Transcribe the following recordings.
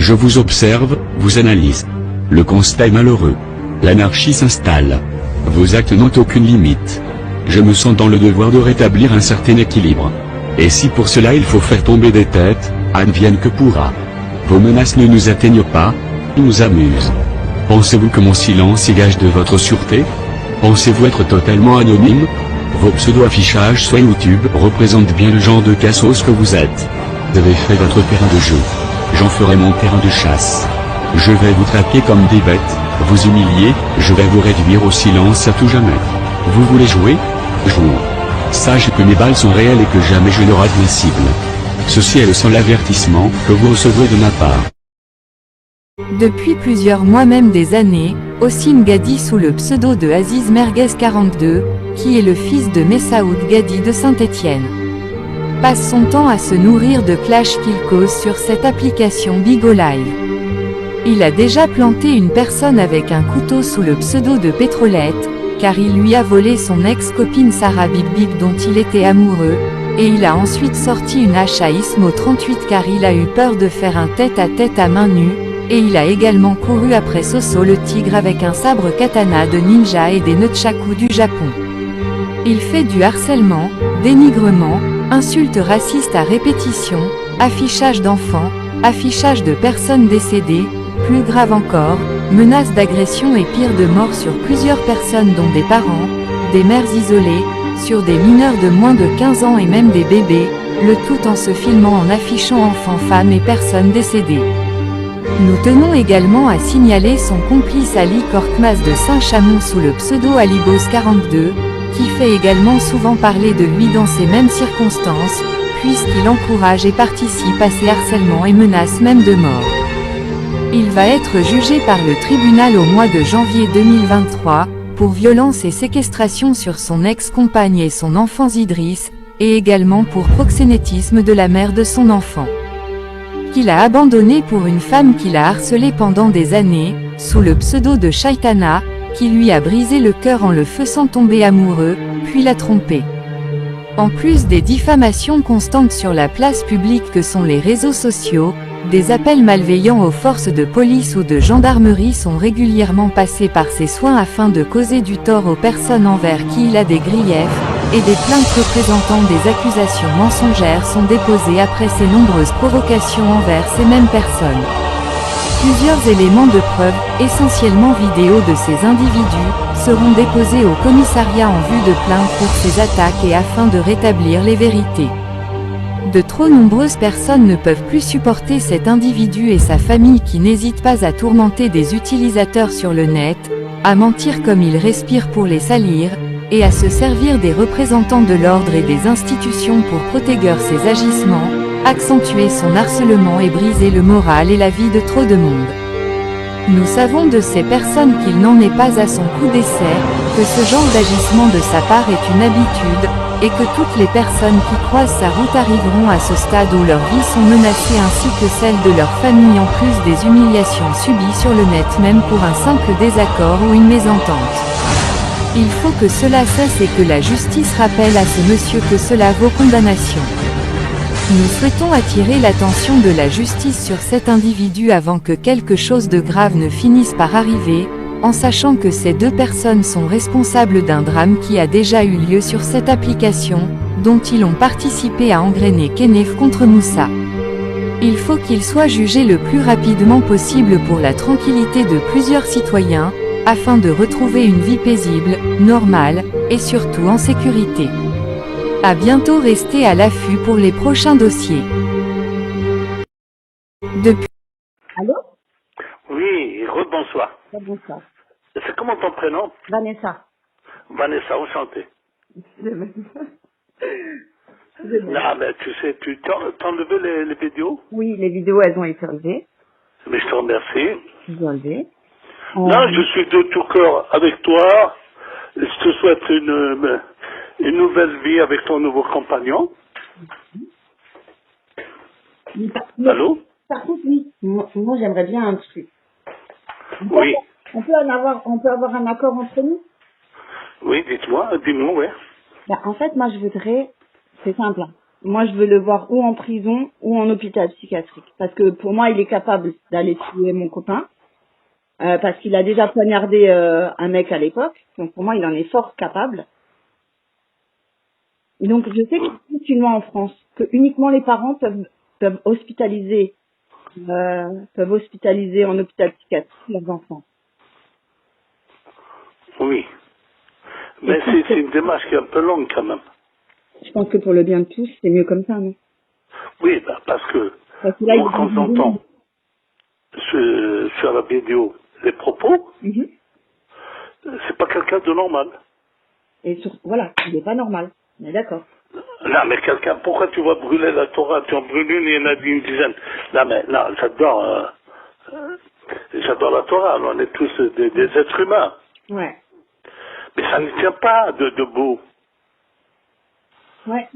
Je vous observe, vous analyse. Le constat est malheureux. L'anarchie s'installe. Vos actes n'ont aucune limite. Je me sens dans le devoir de rétablir un certain équilibre. Et si pour cela il faut faire tomber des têtes, advienne que pourra. Vos menaces ne nous atteignent pas, ils nous amusent. Pensez-vous que mon silence est gage de votre sûreté? Pensez-vous être totalement anonyme? Vos pseudo-affichages sur YouTube représentent bien le genre de cassos que vous êtes. Vous avez fait votre terrain de jeu. J'en ferai mon terrain de chasse. Je vais vous traquer comme des bêtes, vous humilier, je vais vous réduire au silence à tout jamais. Vous voulez jouer? Jouons. Sachez que mes balles sont réelles et que jamais je ne rate mes cibles. Ceci est le seul avertissement que vous recevrez de ma part. Depuis plusieurs mois, même des années, Hossein Gadi, sous le pseudo de Aziz Merguez 42, qui est le fils de Messaoud Gadi de Saint-Étienne, passe son temps à se nourrir de clashs qu'il cause sur cette application Bigo Live. Il a déjà planté une personne avec un couteau sous le pseudo de Pétrolette, car il lui a volé son ex-copine Sarah Big Big dont il était amoureux, et il a ensuite sorti une hache à Ismo 38 car il a eu peur de faire un tête-à-tête à main nue, et il a également couru après Soso le tigre avec un sabre katana de ninja et des nunchakus du Japon. Il fait du harcèlement, dénigrement, insultes racistes à répétition, affichage d'enfants, affichage de personnes décédées, plus grave encore, menaces d'agression et pire de mort sur plusieurs personnes dont des parents, des mères isolées, sur des mineurs de moins de 15 ans et même des bébés, le tout en se filmant en affichant enfants, femmes et personnes décédées. Nous tenons également à signaler son complice Ali Korkmaz de Saint-Chamond sous le pseudo Alibos 42, qui fait également souvent parler de lui dans ces mêmes circonstances, puisqu'il encourage et participe à ces harcèlements et menace même de mort. Il va être jugé par le tribunal au mois de janvier 2023, pour violence et séquestration sur son ex-compagne et son enfant Idriss, et également pour proxénétisme de la mère de son enfant, qu'il a abandonné pour une femme qu'il a harcelée pendant des années, sous le pseudo de Shaitana, qui lui a brisé le cœur en le faisant tomber amoureux, puis l'a trompé. En plus des diffamations constantes sur la place publique que sont les réseaux sociaux, des appels malveillants aux forces de police ou de gendarmerie sont régulièrement passés par ses soins afin de causer du tort aux personnes envers qui il a des griefs, et des plaintes représentant des accusations mensongères sont déposées après ces nombreuses provocations envers ces mêmes personnes. Plusieurs éléments de preuve, essentiellement vidéo de ces individus, seront déposés au commissariat en vue de plainte pour ces attaques et afin de rétablir les vérités. De trop nombreuses personnes ne peuvent plus supporter cet individu et sa famille qui n'hésitent pas à tourmenter des utilisateurs sur le net, à mentir comme il respire pour les salir, et à se servir des représentants de l'ordre et des institutions pour protéger ses agissements, accentuer son harcèlement et briser le moral et la vie de trop de monde. Nous savons de ces personnes qu'il n'en est pas à son coup d'essai, que ce genre d'agissement de sa part est une habitude, et que toutes les personnes qui croisent sa route arriveront à ce stade où leurs vies sont menacées ainsi que celles de leur famille en plus des humiliations subies sur le net même pour un simple désaccord ou une mésentente. Il faut que cela cesse et que la justice rappelle à ce monsieur que cela vaut condamnation. Nous souhaitons attirer l'attention de la justice sur cet individu avant que quelque chose de grave ne finisse par arriver, en sachant que ces deux personnes sont responsables d'un drame qui a déjà eu lieu sur cette application, dont ils ont participé à engrainer Kenef contre Moussa. Il faut qu'il soit jugé le plus rapidement possible pour la tranquillité de plusieurs citoyens, afin de retrouver une vie paisible, normale, et surtout en sécurité. À bientôt, restez à l'affût pour les prochains dossiers. Depuis... Allô? Oui, rebonsoir. Bonsoir. C'est comment ton prénom? Vanessa. Vanessa, enchanté. Non, mais tu sais, tu t'as enlevé les vidéos? Oui, les vidéos, elles ont été enlevées. Mais je te remercie. Elles ont enlevé. Non, je suis de tout cœur avec toi. Je te souhaite une nouvelle vie avec ton nouveau compagnon. Allô? Par contre, oui. Moi, j'aimerais bien un truc. Oui. On peut avoir un accord entre nous? Oui, dis-moi, ouais. En fait, moi, je voudrais, c'est simple, hein. Moi, je veux le voir ou en prison ou en hôpital psychiatrique. Parce que pour moi, il est capable d'aller tuer mon copain. Parce qu'il a déjà poignardé un mec à l'époque. Donc pour moi, il en est fort capable. Et donc je sais qu'il existe une loi en France que uniquement les parents peuvent hospitaliser en hôpital psychiatrique leurs enfants. Oui. Et Mais c'est une démarche qui est un peu longue quand même. je pense que pour le bien de tous, c'est mieux comme ça, non? Oui, bah, parce que Parce que là, moi, quand j'entends sur la vidéo les propos, Mhm. c'est pas quelqu'un de normal. Et voilà, il n'est pas normal. On est d'accord. Non, mais quelqu'un, pourquoi tu vas brûler la Torah? Tu en brûles une et il y en a une dizaine. Non, mais non, j'adore la Torah. On est tous des êtres humains. Ouais. Mais ça ne tient pas debout. Ouais.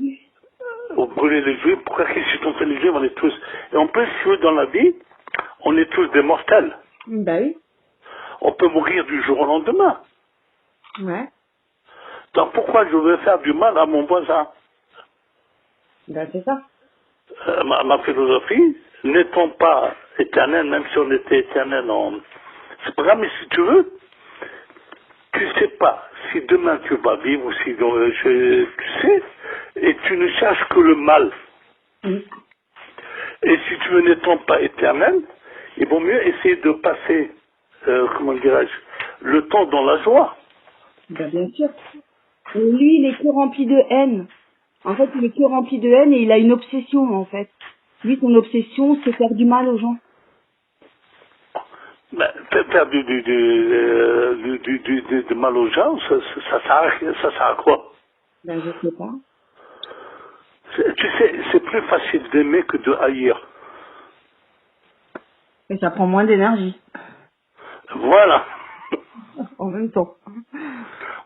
Vous brûlez les juifs, pourquoi qu'est-ce qu'ils ont fait les juifs? On est tous. Et en plus, si vous, dans la vie, on est tous des mortels. Bah oui. On peut mourir du jour au lendemain. Ouais. Donc pourquoi je veux faire du mal à mon voisin? Bah c'est ça. Ma philosophie, n'étant pas éternel, même si on était éternel, c'est pas grave, mais si tu veux, tu sais pas si demain tu vas vivre ou si tu sais, et tu ne cherches que le mal. Mhm. Et si tu veux n'étant pas éternel, il vaut mieux essayer de passer, comment dirais-je, le temps dans la joie. Bah bien sûr. Et lui, il est que rempli de haine. En fait, il est que rempli de haine et il a une obsession, en fait. Lui, son obsession, c'est faire du mal aux gens. Ben, faire du mal aux gens, ça sert à quoi? Ben, je sais pas. Tu sais, c'est plus facile d'aimer que de haïr. Et ça prend moins d'énergie. Voilà. En même temps.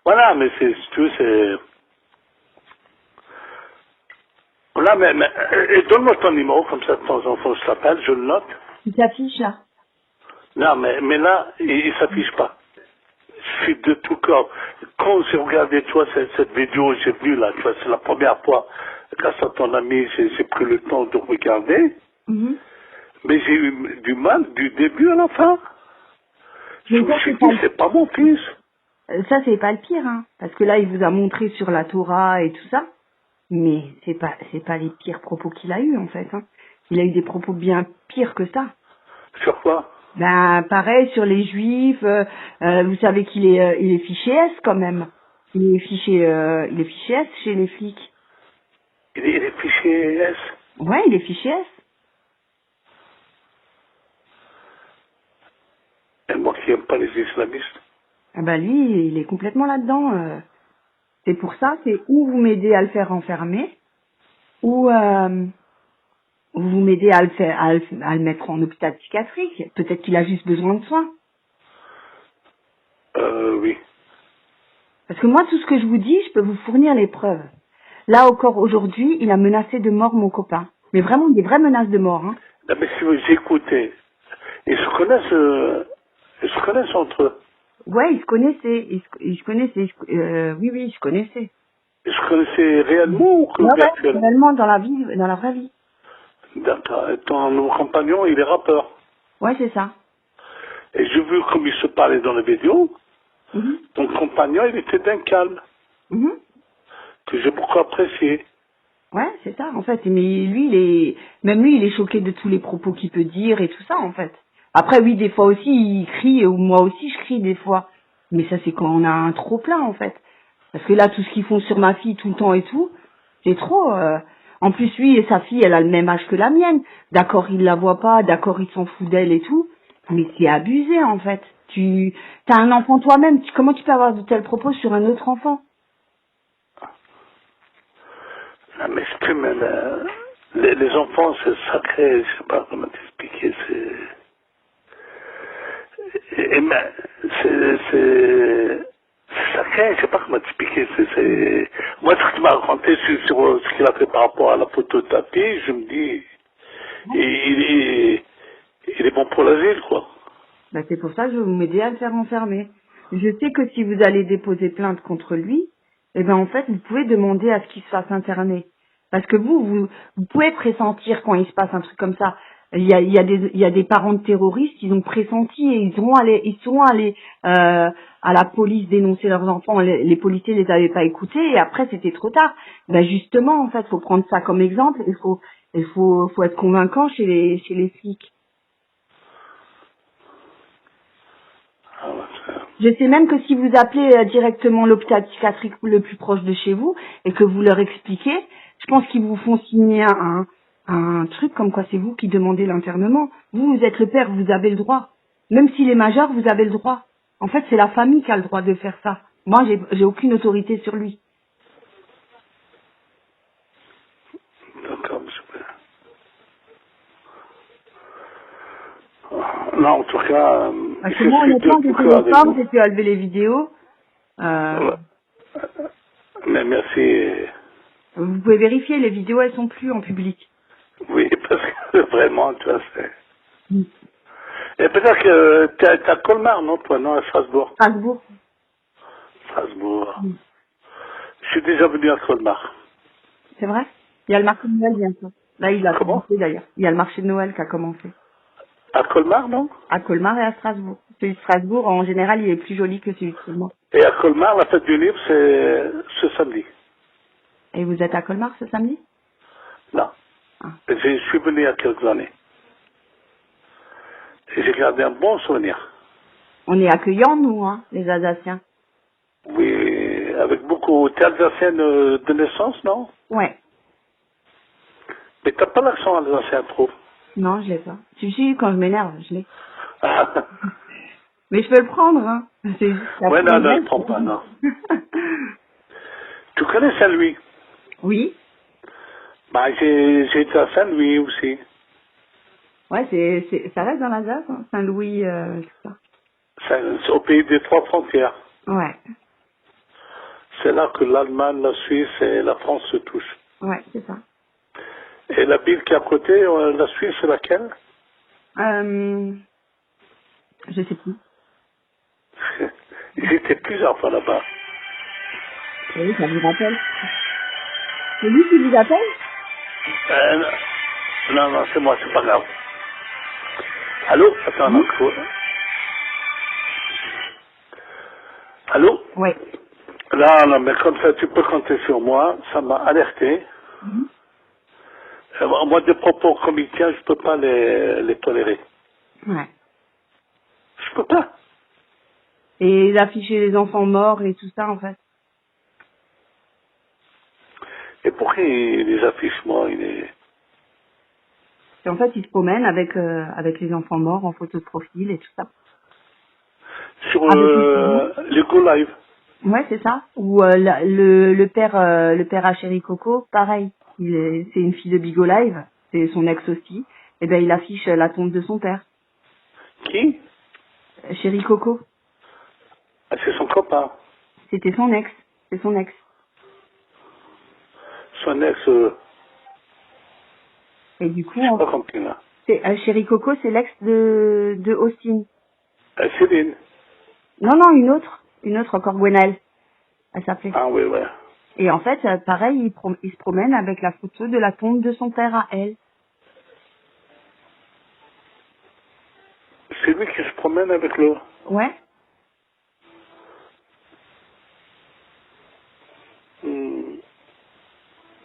Voilà, mais si tu veux, c'est... Voilà, et donne-moi ton numéro, comme ça, de temps en temps, je t'appelle, je le note. Il s'affiche, là. Non, mais là, il s'affiche pas. Je suis de tout corps. Quand j'ai regardé, tu vois, cette vidéo, j'ai vu, là, tu vois, c'est la première fois, grâce à ton ami, j'ai pris le temps de regarder, Mhm. mais j'ai eu du mal du début à la fin. Je Mais me ça, suis c'est pas dit, c'est pas mon fils. ça, c'est pas le pire, hein. Parce que là, il vous a montré sur la Torah et tout ça. Mais c'est pas les pires propos qu'il a eu, en fait, hein. Il a eu des propos bien pires que ça. Sur quoi? Ben, pareil, sur les juifs, vous savez il est fiché S, quand même. Il est fiché S chez les flics. Il est fiché S. Ouais, il est fiché S. Et moi qui n'aime pas les islamistes. Ah ben, lui, il est complètement là-dedans. C'est pour ça, c'est ou vous m'aidez à le faire enfermer, ou vous m'aidez à le mettre en hôpital psychiatrique. Peut-être qu'il a juste besoin de soins. Oui. Parce que moi, tout ce que je vous dis, je peux vous fournir les preuves. Là encore aujourd'hui, il a menacé de mort mon copain. Mais vraiment des vraies menaces de mort, hein. Non, mais si vous écoutez, ils se connaissent entre eux. Ouais, ils se connaissaient. Ils se connaissaient. Oui, ils se connaissaient. Ils se connaissaient réellement ou que Ouais, virtuellement? réellement dans la vraie vie. D'accord. Et ton compagnon, il est rappeur. Ouais, c'est ça. Et j'ai vu comme il se parlait dans la vidéo, Mhm. ton compagnon, il était d'un calme, Mhm. que j'ai beaucoup apprécié. Ouais, c'est ça, en fait. Mais lui, il est choqué de tous les propos qu'il peut dire et tout ça, en fait. Après, oui, des fois aussi, il crie, ou moi aussi, je crie des fois. Mais ça, c'est quand on a un trop plein, en fait. Parce que là, tout ce qu'ils font sur ma fille tout le temps et tout, c'est trop. En plus, lui et sa fille, elle a le même âge que la mienne. D'accord, il la voit pas, d'accord, il s'en fout d'elle et tout. Mais c'est abusé, en fait. T'as un enfant toi-même, comment tu peux avoir de tels propos sur un autre enfant? Ah, mais c'est même, les enfants, c'est sacré, je sais pas comment t'expliquer, mais c'est sacré, je sais pas comment t'expliquer, moi, ce que tu m'as raconté sur ce qu'il a fait par rapport à la photo de ta fille, je me dis, il est bon pour l'asile, quoi. Ben, c'est pour ça que je vais vous m'aider à le faire enfermer. Je sais que si vous allez déposer plainte contre lui, eh ben en fait, vous pouvez demander à ce qu'il se fasse interner. Parce que vous pouvez pressentir quand il se passe un truc comme ça. Il y a des parents de terroristes, ils ont pressenti et ils seront allés à la police dénoncer leurs enfants. Les policiers les avaient pas écoutés et après c'était trop tard. Ben justement, en fait, faut prendre ça comme exemple. Il faut être convaincant chez les flics. Ah, ouais, Je sais même que si vous appelez directement l'hôpital psychiatrique le plus proche de chez vous et que vous leur expliquez, je pense qu'ils vous font signer un truc comme quoi c'est vous qui demandez l'internement. Vous êtes le père, vous avez le droit. Même s'il est majeur, vous avez le droit. En fait, c'est la famille qui a le droit de faire ça. Moi, j'ai aucune autorité sur lui. d'accord, monsieur. Non, en tout cas, Parce je que moi, suis de honnêtement, tout j'étais cœur avec ensemble, vous. j'ai pu enlever les vidéos. Ouais. Mais merci. Vous pouvez vérifier, les vidéos, elles sont plus en public. Oui, parce que vraiment, tu vois, c'est... Mm. Et peut-être que t'es à Colmar, non, toi, non, à Strasbourg. Strasbourg. Strasbourg. Mm. Je suis déjà venu à Colmar. C'est vrai? Il y a le marché de Noël bientôt. Là, il a Comment? commencé d'ailleurs. Il y a le marché de Noël qui a commencé. À Colmar, non? À Colmar et à Strasbourg. Celui de Strasbourg, en général, il est plus joli que celui de Colmar. Et à Colmar, la fête du livre, c'est ce samedi. Et vous êtes à Colmar ce samedi? Non. Ah. Je suis venu il y a quelques années. Et j'ai gardé un bon souvenir. On est accueillants, nous, hein, les Alsaciens. Oui, avec beaucoup. T'es alsacienne de naissance, non? Ouais. Mais t'as pas l'accent alsacien trop. Non, je l'ai pas. Si, quand je m'énerve, je l'ai. Ah. Mais je peux le prendre, hein. C'est juste la Ouais, non, première. ne prends pas, non. Tu connais Saint-Louis? Oui. Bah, j'ai été à Saint-Louis aussi. Ouais, ça reste dans l'Alsace, hein. Saint-Louis, tout ça. C'est au pays des trois frontières. Ouais. C'est là que l'Allemagne, la Suisse et la France se touchent. Ouais, c'est ça. Et la ville qui est à côté, la Suisse, c'est laquelle? Je sais plus. J'étais plusieurs fois là-bas. Oui, ça vous rappelle. C'est lui qui vous appelle? Euh, non, non, c'est moi, c'est pas grave. Allô? Attends, non, faut... Allô? Ouais. Non, non, mais comme ça, tu peux compter sur moi. Ça m'a alerté. Moi, des propos comme il tient, je peux pas les tolérer. Ouais. Je peux pas. Et d'afficher les enfants morts et tout ça, en fait. Et pourquoi les affiches, moi, il est... Et en fait, ils se promènent avec les enfants morts en photo de profil et tout ça. Sur Avec les Go Live. Ouais, c'est ça. Ou le père à Chéri Coco, pareil. C'est une fille de Bigo Live, c'est son ex aussi. Et ben il affiche la tombe de son père. Qui? Chéri Coco, Ah, c'est son copain. c'était son ex. C'est son ex. Son ex, Et du coup, je sais pas compris là. Chéri Coco, c'est l'ex de Austin. Céline. Non, non, une autre encore, Gwenaëlle, elle s'appelait. Ah oui, ouais. Et en fait, pareil, il se promène avec la photo de la tombe de son père à elle. C'est lui qui se promène avec le... Ouais. Hmm.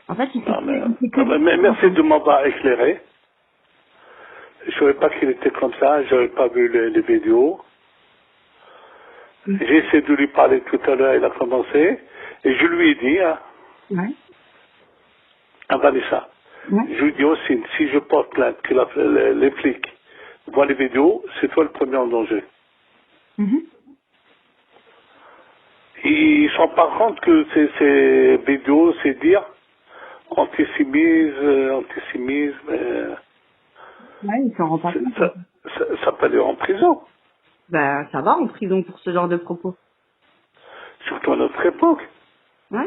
En fait, il fait Ah, mais, il fait que mais merci de m'avoir éclairé. Je savais pas qu'il était comme ça, j'avais pas vu les vidéos. J'ai essayé de lui parler tout à l'heure, il a commencé, et je lui ai dit, hein, Ouais. à Vanessa, Ouais. je lui ai dit aussi, si je porte plainte, que les flics voient les vidéos, c'est toi le premier en danger. Mhm. Ils ne se rendent pas compte que ces vidéos, c'est dire antisémisme, Ouais, il s'en rend pas compte. ça peut aller en prison, Ben, ça va en prison pour ce genre de propos. surtout à notre époque. Ouais.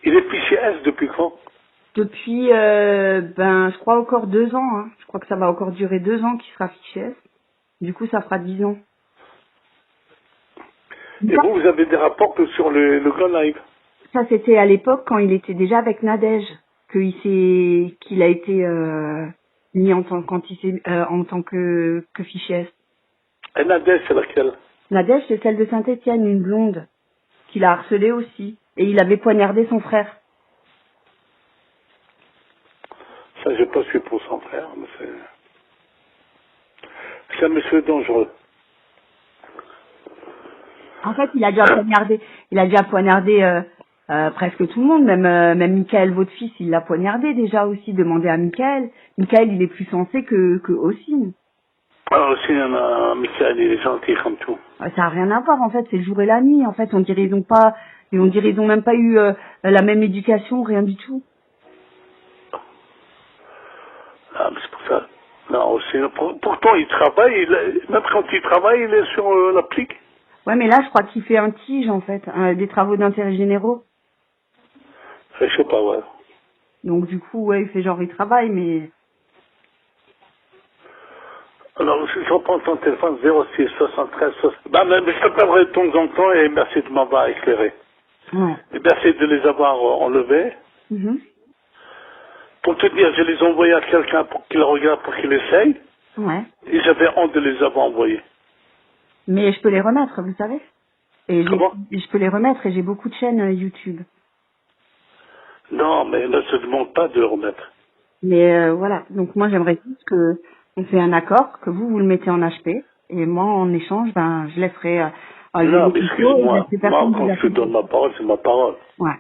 Il est fiché S depuis quand? Depuis, je crois encore 2 ans. Hein. Je crois que ça va encore durer 2 ans qu'il sera fiché S. Du coup, ça fera 10 ans. Et vous avez des rapports que sur le Grand Live. Ça, c'était à l'époque quand il était déjà avec Nadège. qu'il a été mis en tant en tant que fichier S. Et Nadège, c'est laquelle? Nadège, c'est celle de Saint-Étienne, une blonde, qu'il a harcelée aussi. Et il avait poignardé son frère. Ça, j'ai pas su pour son frère, mais c'est un monsieur dangereux. En fait, il a déjà poignardé presque tout le monde, même Michael, votre fils, il l'a poignardé déjà aussi, demandez à Michael. Michael, il est plus sensé que Ossine. Alors aussi, il y en a Michael, il est gentil comme tout. Ça n'a rien à voir, en fait, c'est le jour et la nuit, en fait, on dirait ils ont même pas eu la même éducation, rien du tout. Ah, mais c'est pour ça. Non, aussi, pourtant, il travaille, même quand il travaille, il est sur l'applique. Ouais, mais là, je crois qu'il fait un tige, en fait, des travaux d'intérêt généraux. Je sais pas, ouais. Donc, du coup, ouais, il fait genre, il travaille, mais... Alors, je reprends ton téléphone 06 73 60. Bah, mais je t'appellerai de temps en temps et merci de m'avoir éclairé. Ouais. Et merci de les avoir enlevés. Mhm. Pour te dire, je les ai envoyés à quelqu'un pour qu'il regarde, pour qu'il essaye. Ouais. Et j'avais honte de les avoir envoyés. Mais je peux les remettre, vous savez. Et Comment? je peux les remettre et j'ai beaucoup de chaînes YouTube. Non, mais ne se demande pas de remettre. Mais voilà, donc moi j'aimerais juste que on fait un accord, que vous le mettez en HP et moi en échange, ben je laisserai Non, les mais vidéos et je excuse-moi. laisserai Moi, personne quand vous je te donne ma parole, c'est ma parole. Ouais,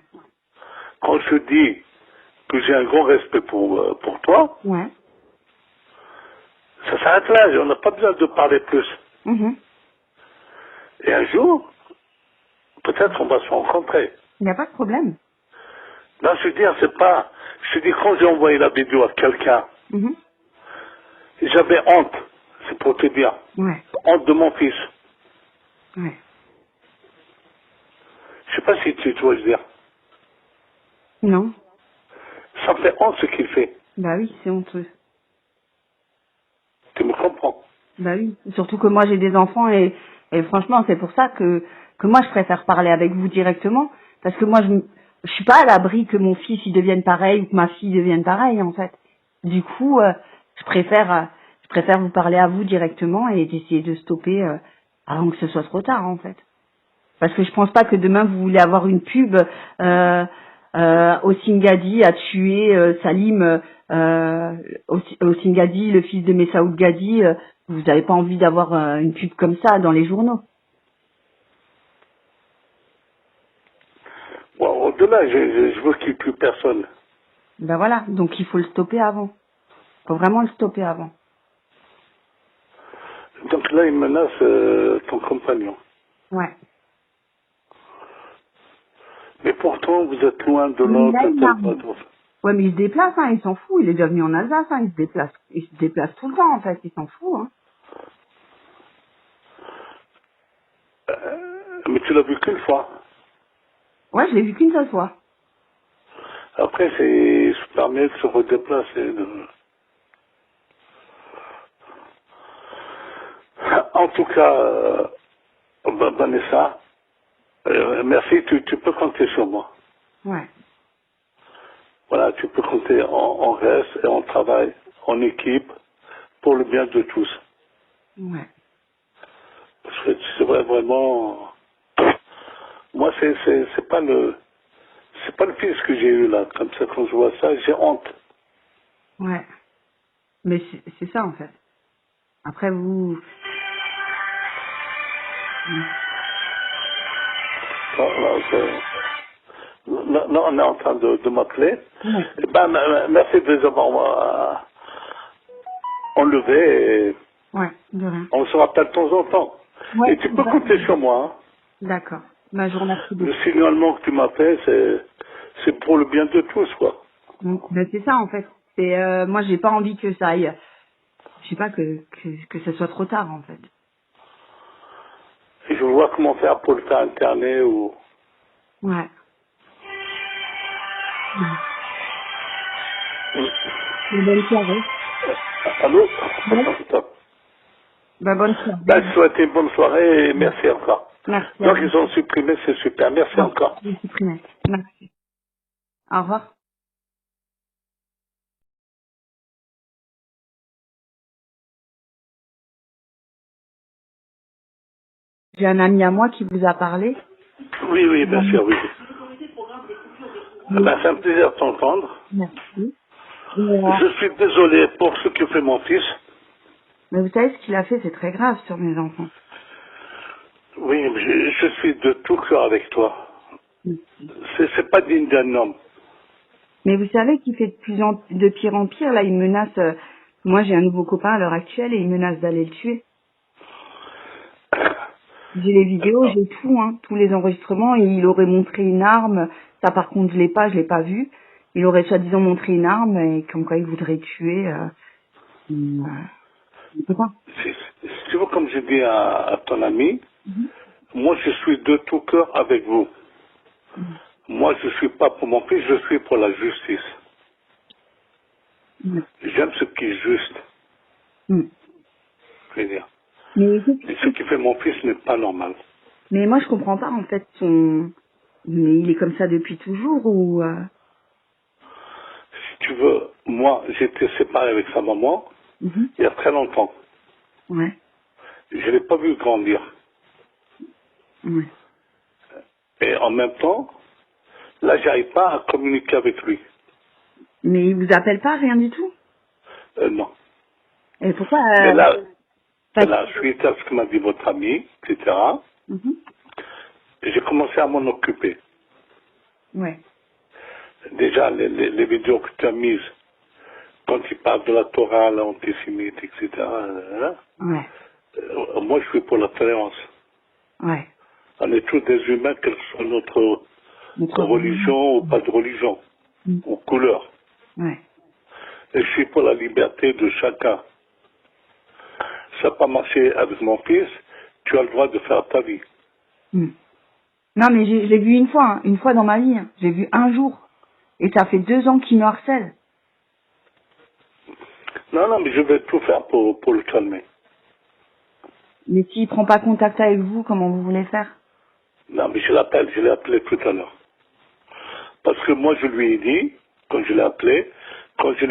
Quand je dis que j'ai un grand respect pour toi, ouais. ça s'arrête là. On n'a pas besoin de parler plus. Mhm. Et un jour, peut-être on va se rencontrer. Il n'y a pas de problème. Non, je veux dire, c'est pas... Je te dis, quand j'ai envoyé la vidéo à quelqu'un, Mhm. j'avais honte. C'est pour te dire. Ouais, Honte de mon fils. ouais. Je sais pas si tu vois, je veux dire. Non, Ça me fait honte ce qu'il fait. bah oui, c'est honteux. Tu me comprends? Bah oui, surtout que moi j'ai des enfants et franchement c'est pour ça que moi je préfère parler avec vous directement parce que moi je suis pas à l'abri que mon fils il devienne pareil ou que ma fille devienne pareille en fait. Du coup je préfère vous parler à vous directement et d'essayer de stopper avant que ce soit trop tard en fait. Parce que je pense pas que demain vous voulez avoir une pub Ossine Gadi a tué Salim Ossine Gadi, le fils de Messaoud Gadi, vous n'avez pas envie d'avoir une pub comme ça dans les journaux. Bon, au-delà, je veux qu'il n'y ait plus personne. Ben voilà, donc il faut le stopper avant. Il faut vraiment le stopper avant. Donc là, il menace ton compagnon. Ouais. Mais pourtant, vous êtes loin de Mais là, l'autre. Ouais, mais il se déplace, hein, il s'en fout. Il est déjà venu en Alsace, hein, il se déplace tout le temps en fait, il s'en fout. Hein. Mais tu l'as vu qu'une fois. Ouais, je l'ai vu qu'une seule fois. Après, c'est super mieux de se redéplacer. En tout cas, Vanessa, merci, tu peux compter sur moi. Ouais. Voilà, tu peux compter, on reste et on travaille en équipe pour le bien de tous. Ouais. Parce que c'est vraiment, moi c'est pas le fils que j'ai eu là. Comme ça, quand je vois ça, j'ai honte. Ouais. Mais c'est ça en fait. Après vous. Là, on est en train de m'appeler. Ouais. Eh ben, merci de les avoir enlevés et Ouais, de rien. on se rappelle de temps en temps. Ouais. Et tu peux compter sur moi. Hein. D'accord. Bah, je vous remercie beaucoup. Le signalement que tu m'as fait, c'est pour le bien de tous, quoi. Donc, bah, c'est ça en fait. C'est moi j'ai pas envie que ça aille. Je sais pas que ça soit trop tard en fait. Et je vois comment faire pour le faire interner ou... Ouais. Bonne soirée. Allô? Ouais. Stop. Bah, bonne soirée. Ben, je souhaite une bonne soirée et merci encore. Merci. Donc, ils ont supprimé, c'est super. Merci encore. Je suis Merci. Au revoir. J'ai un ami à moi qui vous a parlé. Oui, oui, bien sûr, oui. Ben, c'est un plaisir de t'entendre. Merci. Je suis désolé pour ce que fait mon fils. Mais vous savez, ce qu'il a fait, c'est très grave sur mes enfants. Oui, je suis de tout cœur avec toi. C'est pas digne d'un homme. Mais vous savez qu'il fait de pire en pire. Là, il menace... moi, j'ai un nouveau copain à l'heure actuelle et il menace d'aller le tuer. J'ai les vidéos, j'ai tout, hein, tous les enregistrements. Et il aurait montré une arme. Ça, par contre, je l'ai pas vu. Il aurait soi-disant montré une arme et comme quoi il voudrait tuer... je peux pas. Si tu veux, comme j'ai dit à ton ami, moi, je suis de tout cœur avec vous. Moi, je suis pas pour mon fils, je suis pour la justice. J'aime ce qui est juste. Je veux dire. Mais ce qui fait mon fils n'est pas normal. Mais moi, je comprends pas, en fait, Mais il est comme ça depuis toujours, ou... Si tu veux, moi, j'étais séparé avec sa maman il y a très longtemps. Ouais. Je ne l'ai pas vu grandir. Ouais. Et en même temps, là, j'arrive pas à communiquer avec lui. Mais il vous appelle pas, rien du tout? Non. Et pourquoi... Mais là, suite à ce que m'a dit votre ami, etc., j'ai commencé à m'en occuper. Ouais. Déjà, les vidéos que tu as mises, quand il parle de la Torah, l'antisémite, etc., Ouais. Moi, je suis pour la tolérance. Ouais. On est tous des humains, quelle que soit notre religion ou pas de religion, ou couleur. Ouais. Et je suis pour la liberté de chacun. Ça n'a pas marché avec mon fils, tu as le droit de faire ta vie. Non, mais je l'ai vu une fois dans ma vie. Hein. J'ai vu un jour. Et ça fait 2 ans qu'il me harcèle. Non, mais je vais tout faire pour le calmer. Mais s'il prend pas contact avec vous, comment vous voulez faire? Non, mais je l'ai appelé tout à l'heure. Parce que moi, je lui ai dit, quand je l'ai appelé, quand j'ai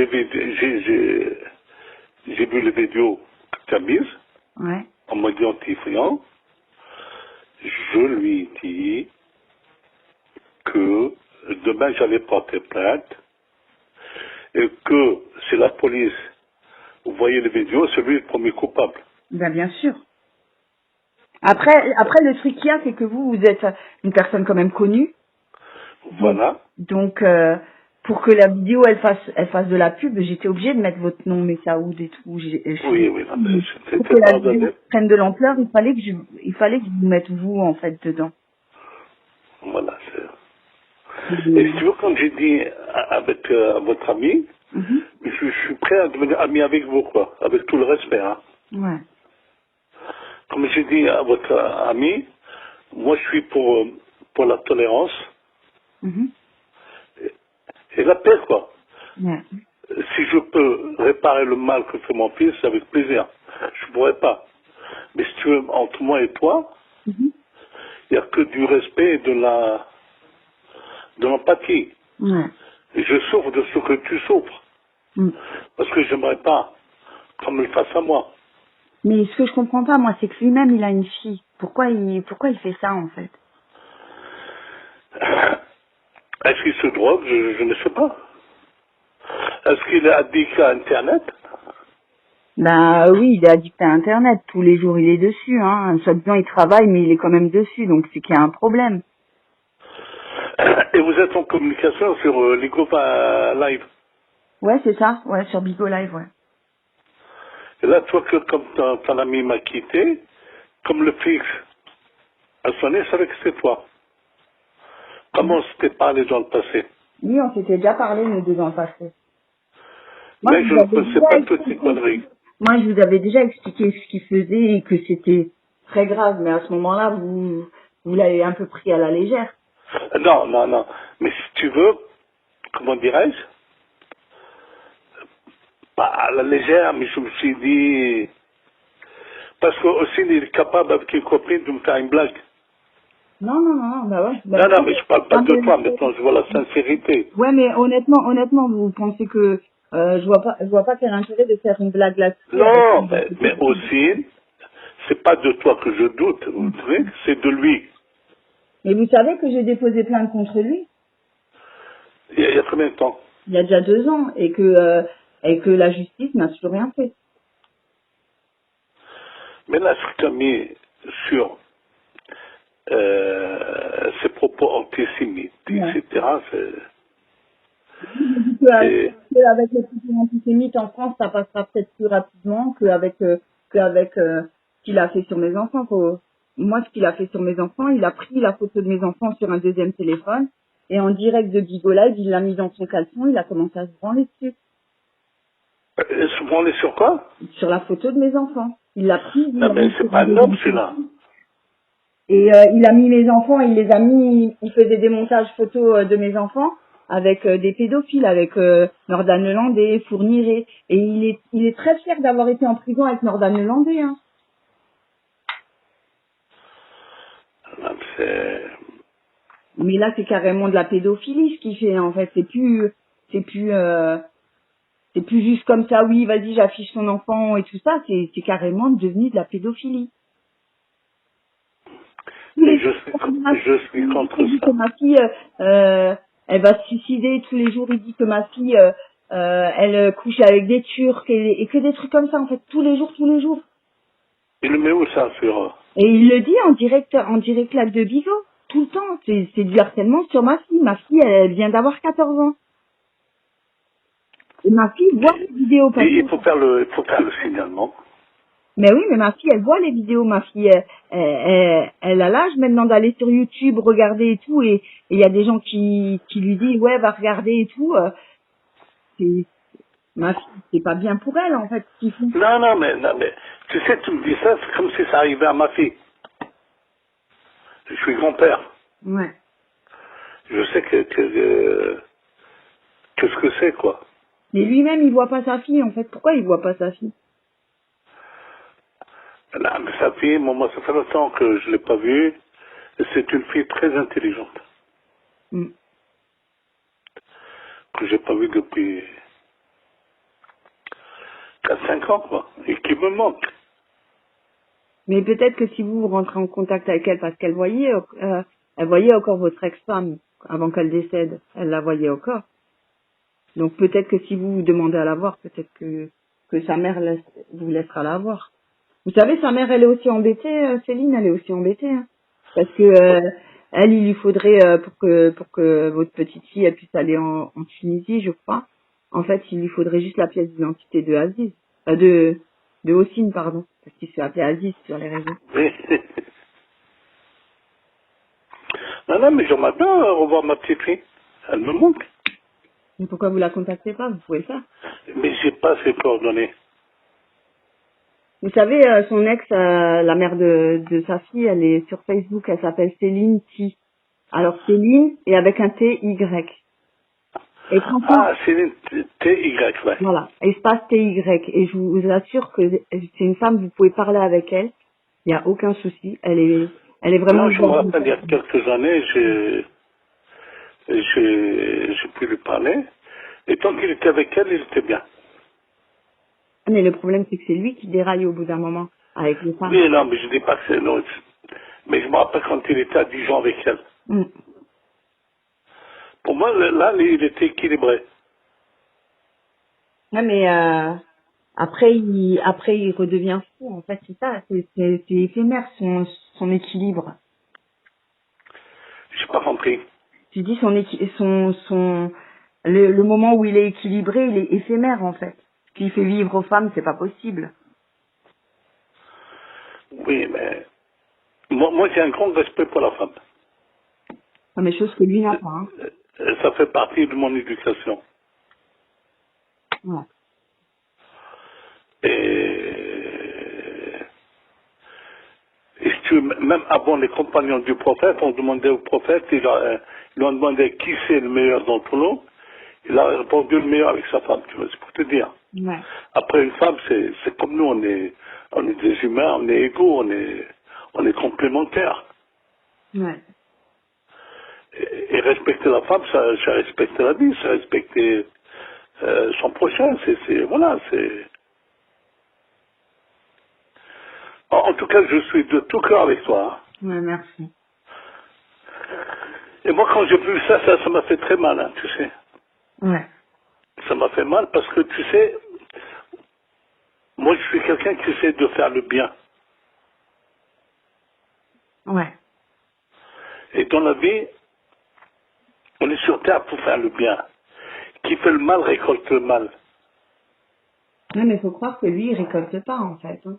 vu les vidéos que tu as mises, Ouais. en m'identifiant, je lui ai dit que demain, j'allais porter plainte et que c'est la police. Vous voyez les vidéos, c'est lui le premier coupable. Ben, bien sûr. Après, le truc qu'il y a, c'est que vous êtes une personne quand même connue. Voilà. Donc, pour que la vidéo, elle fasse de la pub, j'étais obligée de mettre votre nom, Messaoud et tout. Oui, non, mais Pour c'était que la pardonné. vidéo prenne de l'ampleur, il fallait que je vous mette vous, en fait, dedans. Voilà, Et si tu veux, comme j'ai dit avec votre ami, je suis prêt à devenir ami avec vous, quoi, avec tout le respect, hein. Ouais. Comme j'ai dit à votre ami, moi je suis pour la tolérance et la paix, quoi. Ouais. Si je peux réparer le mal que fait mon fils, avec plaisir. Je ne pourrais pas. Mais si tu veux, entre moi et toi, il n'y a que du respect et de l'empathie. Ouais. Et je souffre de ce que tu souffres. Parce que j'aimerais pas qu'on me le fasse à moi. Mais ce que je comprends pas, moi, c'est que lui-même, il a une fille. Pourquoi il fait ça, en fait? Est-ce qu'il se drogue? Je ne sais pas. Est-ce qu'il est addict à Internet? Bah oui, il est addict à Internet. Tous les jours, il est dessus. Hein. Soi-disant, il travaille, mais il est quand même dessus. Donc, c'est qu'il y a un problème. Et vous êtes en communication sur Ligova Live? Ouais, c'est ça. Ouais, sur Bigo Live, ouais. Et là, toi, comme ton ami m'a quitté, comme le fixe a sonné, c'est avec que c'est toi. Comment on s'était parlé dans le passé? Oui, on s'était déjà parlé, nous deux, dans le passé. Mais je ne connaissais pas toutes ces conneries. Moi, je vous avais déjà expliqué ce qu'il faisait et que c'était très grave. Mais à ce moment-là, vous l'avez un peu pris à la légère. Non. Mais si tu veux, comment dirais-je? Pas à la légère, mais je me suis dit... Parce qu'aussi, il est capable, avec une copine, de me faire une blague. Non, bah ouais. Non, mais je parle pas de toi, maintenant, je vois la sincérité. Ouais, mais honnêtement, vous pensez que je vois pas quel intérêt de faire une blague là-dessus. Non, mais aussi, c'est pas de toi que je doute, vous savez, c'est de lui. Mais vous savez que j'ai déposé plainte contre lui Il y a combien de temps? il y a déjà 2 ans et que la justice n'a toujours rien fait. Mais là, ce que tu as mis sur ces propos antisémites, Ouais. etc., c'est... Et- Qu'avec les propos antisémites en France, ça passera peut-être plus rapidement qu'avec ce qu'il a fait sur mes enfants. Moi, ce qu'il a fait sur mes enfants, il a pris la photo de mes enfants sur un deuxième téléphone et en direct de Bigo Live, il l'a mis dans son caleçon, il a commencé à se branler dessus. souvent, on est sur quoi? Sur la photo de mes enfants. Il l'a pris. il Non, l'a mais mis c'est sur pas un un homme, deuxième celui-là. téléphone. Et il a mis mes enfants, il les a mis, il faisait des montages photos de mes enfants avec des pédophiles, avec Nordane Lelandais, Fourniret. Et il est très fier d'avoir été en prison avec Nordane Lelandais. Hein. Non, c'est... Mais là, c'est carrément de la pédophilie ce qu'il fait. En fait, c'est plus juste comme ça. Oui, vas-y, j'affiche ton enfant et tout ça. C'est carrément devenu de la pédophilie. Et je suis contre Il dit ça. que ma fille, elle va se suicider tous les jours. Il dit que ma fille, elle couche avec des Turcs et que des trucs comme ça, en fait, tous les jours. Il le met où, ça, sur... Et il le dit en direct live de Bigo, tout le temps. C'est du harcèlement sur ma fille. Ma fille, elle vient d'avoir 14 ans. Et ma fille voit les vidéos. Et il faut faire le signalement. Mais oui, mais ma fille, elle voit les vidéos. Ma fille, elle a l'âge maintenant d'aller sur YouTube, regarder et tout. Et il y a des gens qui lui disent, ouais, va regarder et tout. Ma fille, c'est pas bien pour elle, en fait. Ce qu'ils font. Non, mais, tu sais, tu me dis ça, c'est comme si ça arrivait à ma fille. Je suis grand-père. Ouais. Je sais que ce que c'est, quoi. Mais lui-même, il voit pas sa fille, en fait. Pourquoi il voit pas sa fille? Non, mais sa fille, moi, ça fait longtemps que je l'ai pas vue. Et c'est une fille très intelligente. Mm. Que j'ai pas vue depuis 4-5 ans, quoi. Et qui me manque. Mais peut-être que si vous rentrez en contact avec elle, parce qu'elle voyait, elle voyait encore votre ex-femme avant qu'elle décède. Elle la voyait encore. Donc peut-être que si vous demandez à la voir, peut-être que sa mère vous laissera la voir. Vous savez, sa mère, elle est aussi embêtée, Céline, elle est aussi embêtée. Hein. Parce que elle, il lui faudrait, pour que votre petite fille elle puisse aller en Tunisie, je crois, en fait, il lui faudrait juste la pièce d'identité de Aziz. De Hossein, pardon. Parce qu'il se fait appeler Aziz sur les réseaux. Oui. Non, mais j'aimerais bien revoir ma petite fille. Elle me manque. Mais pourquoi vous la contactez pas? Vous pouvez le faire. Mais j'ai pas ses coordonnées. Vous savez, son ex, la mère de sa fille, elle est sur Facebook, elle s'appelle Céline T. Alors Céline et avec un T-Y. Et franchement, Ah, c'est une TY, ouais. voilà, espace T-Y. Et je vous assure que c'est une femme, vous pouvez parler avec elle, il n'y a aucun souci. Elle est vraiment... Non, je me rappelle, il y a quelques années, j'ai pu lui parler. Et tant qu'il était avec elle, il était bien. Mais le problème, c'est que c'est lui qui déraille au bout d'un moment avec les femmes. Oui, non, mais je dis pas que c'est... Non, mais je me rappelle quand il était à Dijon avec elle. Mm. Pour moi, là, il était équilibré. Ouais, mais après il redevient fou. En fait, c'est ça, c'est éphémère son équilibre. J'ai pas compris. Tu dis le moment où il est équilibré, il est éphémère en fait. Ce qu'il fait vivre aux femmes, c'est pas possible. Oui, mais... Moi, j'ai un grand respect pour la femme. Non, mais chose que lui n'a pas. Hein. Ça fait partie de mon éducation. Ouais. Et si tu veux, même avant les compagnons du prophète, on demandait au prophète, ils lui ont demandé qui c'est le meilleur d'entre nous. Il a répondu le meilleur avec sa femme, tu vois, c'est pour te dire. Ouais. Après, une femme, c'est comme nous, on est des humains, on est égaux, on est complémentaires. Ouais. Et respecter la femme, ça respecter la vie, ça respecter son prochain, voilà, c'est... En tout cas, je suis de tout cœur avec toi. Hein. Ouais, merci. Et moi, quand j'ai vu ça, ça m'a fait très mal, hein, tu sais. Ouais. Ça m'a fait mal parce que, tu sais, moi, je suis quelqu'un qui essaie de faire le bien. Ouais. Et dans la vie, on est sur Terre pour faire le bien. Qui fait le mal récolte le mal. Non, mais faut croire que lui, il récolte pas, en fait. Hein.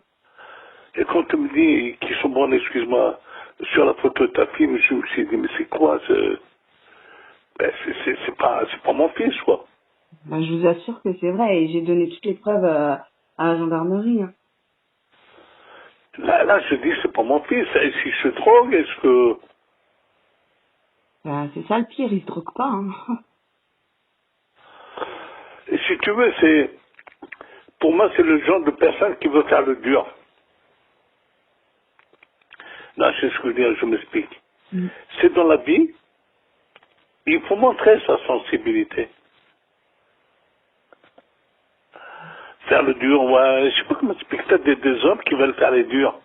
Et quand tu me dis qu'ils sont bons, excuse-moi, sur la photo de ta fille, je me suis dit, mais c'est quoi ben, c'est pas mon fils, quoi. Ben, je vous assure que c'est vrai, et j'ai donné toutes les preuves à la gendarmerie. Hein. Là, je dis, c'est pas mon fils. Et si je drogue, est-ce que... Ben, c'est ça le pire, il se drogue pas. Hein. Et si tu veux, c'est... Pour moi, c'est le genre de personne qui veut faire le dur. Non, c'est ce que je veux dire, je m'explique. Mm. C'est dans la vie, il faut montrer sa sensibilité. Faire le dur, ouais, je sais pas comment expliquer, peut-être des hommes qui veulent faire les durs.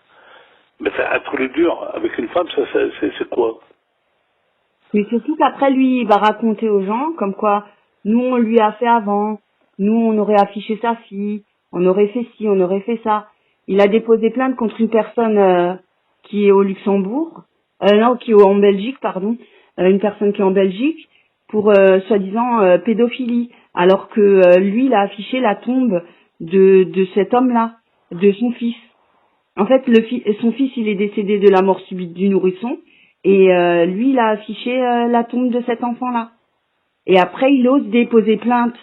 Mais faire être le dur avec une femme, ça c'est quoi? Mais surtout qu'après, lui, il va raconter aux gens comme quoi, nous, on lui a fait avant, nous, on aurait affiché sa fille, on aurait fait ci, on aurait fait ça. Il a déposé plainte contre une personne qui est au Luxembourg, non, qui est en Belgique, pardon, une personne qui est en Belgique, pour soi-disant pédophilie, alors que lui, il a affiché la tombe de cet homme-là, de son fils. En fait, son fils, il est décédé de la mort subite du nourrisson, et lui, il a affiché la tombe de cet enfant-là. Et après, il ose déposer plainte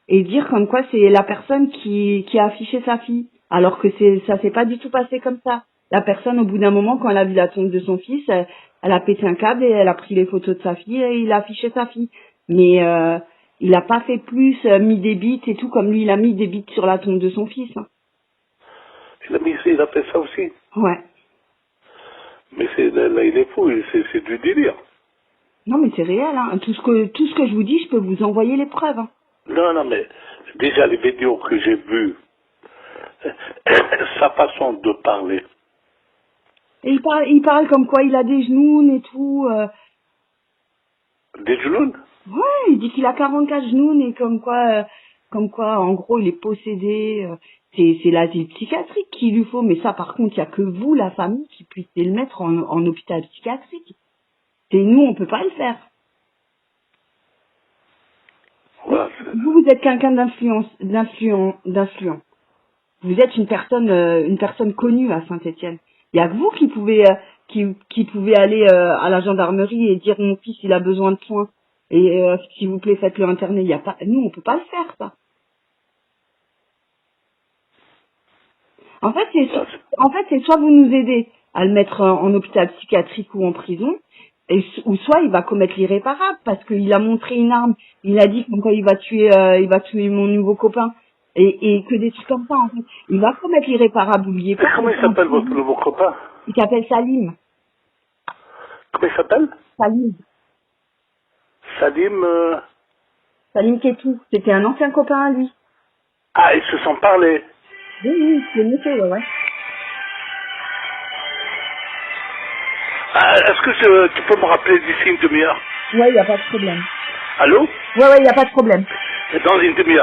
et dire comme quoi c'est la personne qui a affiché sa fille, alors que ça s'est pas du tout passé comme ça. La personne, au bout d'un moment, quand elle a vu la tombe de son fils, elle a pété un câble et elle a pris les photos de sa fille et il a affiché sa fille. Mais il a pas fait plus, mis des bites et tout, comme lui, il a mis des bites sur la tombe de son fils. Hein. Il a fait ça aussi. Ouais. Mais là, il est fou, c'est du délire. Non, mais c'est réel, hein. Tout ce que je vous dis, je peux vous envoyer les preuves, hein. Non, mais déjà les vidéos que j'ai vues, sa façon de parler. Et il parle comme quoi il a des genoux et tout. Des genoux? Ouais, il dit qu'il a 44 genoux et comme quoi, en gros, il est possédé. C'est l'asile psychiatrique qu'il lui faut. Mais ça, par contre, il y a que vous, la famille, qui puissiez le mettre en hôpital psychiatrique. C'est nous, on peut pas le faire. Voilà. Vous êtes quelqu'un d'influent. Vous êtes une personne connue à Saint-Étienne. Il y a que vous qui pouvez aller à la gendarmerie et dire mon fils il a besoin de soins et s'il vous plaît faites-le interner. Il y a pas, nous on peut pas le faire ça. En fait c'est soit vous nous aidez à le mettre en hôpital psychiatrique ou en prison, ou soit il va commettre l'irréparable parce qu'il a montré une arme. Il a dit que quand il va tuer mon nouveau copain. Et que des trucs comme ça, en fait. Il va commettre l'irréparable, oubliez pas. Comment il s'appelle votre nouveau copain? Il s'appelle Salim. Comment il s'appelle? Salim. Salim. Salim Ketou. C'était un ancien copain à lui. Ah, ils se sont parlé. Oui, c'est monsieur, ouais. Ah, est-ce que tu peux me rappeler d'ici une demi-heure? Ouais, il n'y a pas de problème. Allô? Ouais, il n'y a pas de problème. Dans une demi-heure.